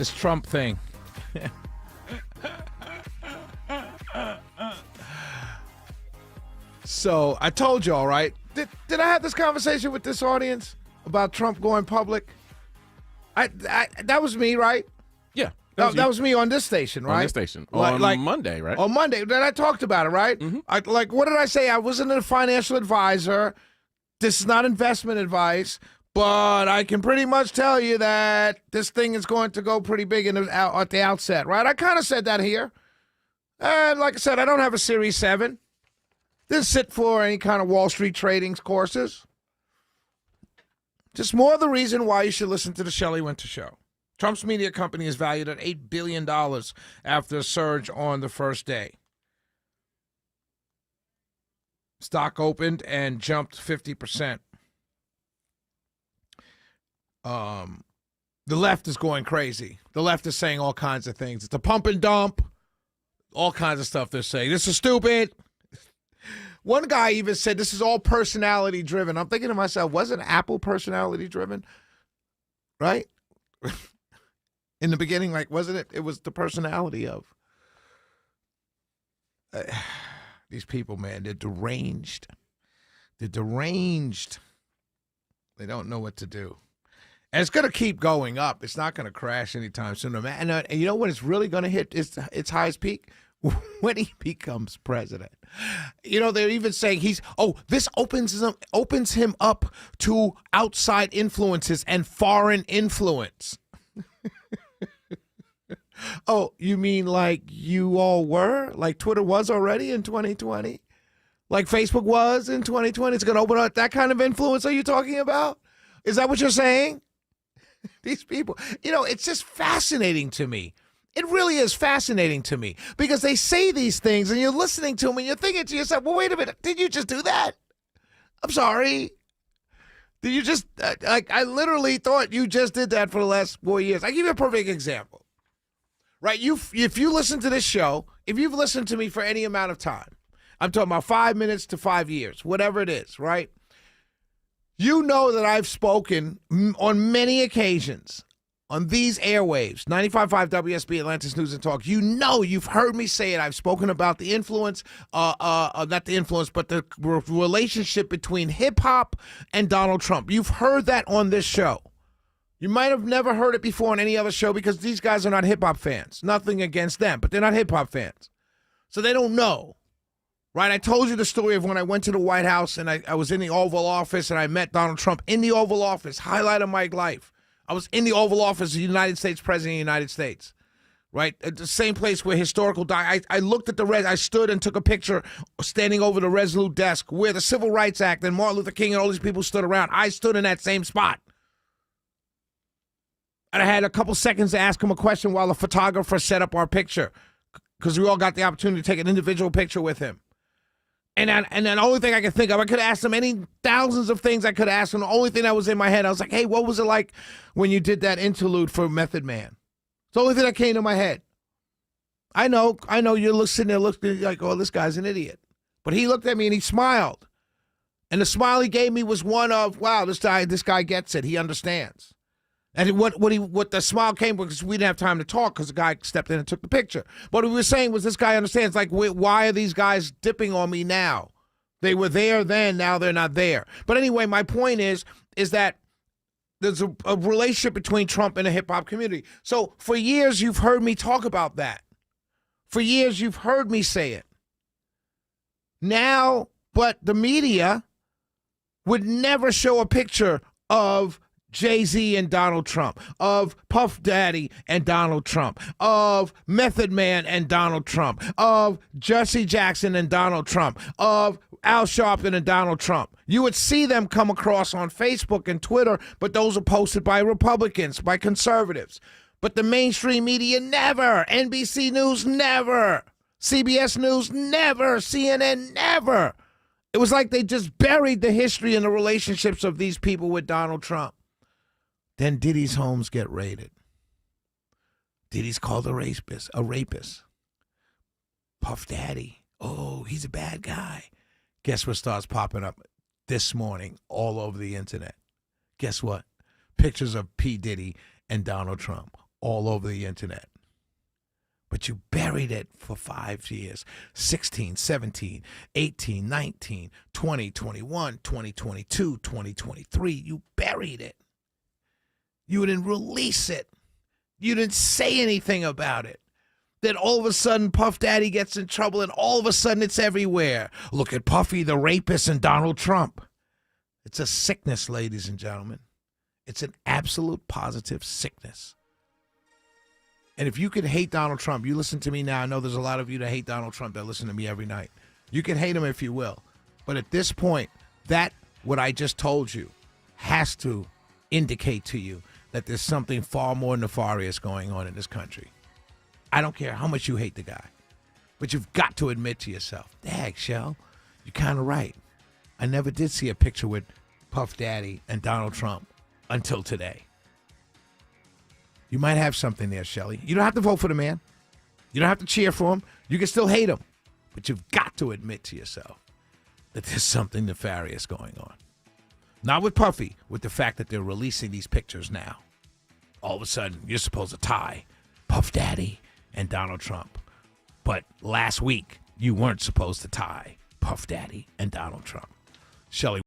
This Trump thing. So I told y'all, right? Did I have this conversation with this audience about Trump going public? That was me, right? Yeah. That was me on this station, right? On this station. On Monday, right? On Monday. Then I talked about it, right? Mm-hmm. What did I say? I wasn't a financial advisor. This is not investment advice. But I can pretty much tell you that this thing is going to go pretty big at the outset, right? I kind of said that here. And like I said, I don't have a Series 7. Didn't sit for any kind of Wall Street trading courses. Just more the reason why you should listen to the Shelley Winter Show. Trump's media company is valued at $8 billion after a surge on the first day. Stock opened and jumped 50%. The left is going crazy. The left is saying all kinds of things. It's a pump and dump. All kinds of stuff they're saying. This is stupid. One guy even said this is all personality driven. I'm thinking to myself, wasn't Apple personality driven? Right? In the beginning, wasn't it? It was the personality of these people, man. They're deranged. They're deranged. They don't know what to do. And it's going to keep going up. It's not going to crash anytime soon. And you know when it's really going to hit its highest peak? When he becomes president. You know, they're even saying this opens him up to outside influences and foreign influence. Oh, you mean like you all were? Like Twitter was already in 2020? Like Facebook was in 2020? It's going to open up that kind of influence are you talking about? Is that what you're saying? These people, it's just fascinating to me. It really is fascinating to me because they say these things and you're listening to them and you're thinking to yourself, well, wait a minute. Did you just do that? I'm sorry. Did you just, I literally thought you just did that for the last 4 years. I give you a perfect example, right? If you listen to this show, if you've listened to me for any amount of time, I'm talking about 5 minutes to 5 years, whatever it is, right? You know that I've spoken on many occasions on these airwaves, 95.5 WSB, Atlantis News and Talk. You know, you've heard me say it. I've spoken about the influence, not the influence, but the relationship between hip-hop and Donald Trump. You've heard that on this show. You might have never heard it before on any other show because these guys are not hip-hop fans. Nothing against them, but they're not hip-hop fans. So they don't know. Right, I told you the story of when I went to the White House and I was in the Oval Office and I met Donald Trump in the Oval Office, highlight of my life. I was in the Oval Office of the United States President of the United States, right? At the same place where historical I looked at I stood and took a picture standing over the Resolute desk where the Civil Rights Act and Martin Luther King and all these people stood around. I stood in that same spot. And I had a couple seconds to ask him a question while the photographer set up our picture because we all got the opportunity to take an individual picture with him. And then the only thing I could think of, I could ask him any thousands of things I could ask him. The only thing that was in my head, I was like, hey, what was it like when you did that interlude for Method Man? It's the only thing that came to my head. I know you're sitting there looking like, oh, this guy's an idiot. But he looked at me and he smiled. And the smile he gave me was one of, wow, this guy gets it. He understands. And what the smile came because we didn't have time to talk because the guy stepped in and took the picture. But what we were saying was this guy understands, like, why are these guys dipping on me now? They were there then, now they're not there. But anyway, my point is that there's a relationship between Trump and the hip-hop community. So for years, you've heard me talk about that. For years, you've heard me say it. Now, but the media would never show a picture of Jay-Z and Donald Trump, of Puff Daddy and Donald Trump, of Method Man and Donald Trump, of Jesse Jackson and Donald Trump, of Al Sharpton and Donald Trump. You would see them come across on Facebook and Twitter, but those are posted by Republicans, by conservatives. But the mainstream media never. NBC News never. CBS News never. CNN never. It was like they just buried the history and the relationships of these people with Donald Trump. Then Diddy's homes get raided. Diddy's called a rapist. Puff Daddy, oh, he's a bad guy. Guess what starts popping up this morning all over the internet? Guess what? Pictures of P. Diddy and Donald Trump all over the internet. But you buried it for 5 years, 16, 17, 18, 19, 20, 21, 2022, 2023. You buried it. You didn't release it. You didn't say anything about it. Then all of a sudden, Puff Daddy gets in trouble, and all of a sudden it's everywhere. Look at Puffy, the rapist, and Donald Trump. It's a sickness, ladies and gentlemen. It's an absolute positive sickness. And if you could hate Donald Trump, you listen to me now. I know there's a lot of you that hate Donald Trump that listen to me every night. You can hate him if you will. But at this point, what I just told you has to indicate to you that there's something far more nefarious going on in this country. I don't care how much you hate the guy, but you've got to admit to yourself, dag, Shell, you're kind of right. I never did see a picture with Puff Daddy and Donald Trump until today. You might have something there, Shelley. You don't have to vote for the man. You don't have to cheer for him. You can still hate him. But you've got to admit to yourself that there's something nefarious going on. Not with Puffy, with the fact that they're releasing these pictures now. All of a sudden, you're supposed to tie Puff Daddy and Donald Trump. But last week, you weren't supposed to tie Puff Daddy and Donald Trump. Shelley.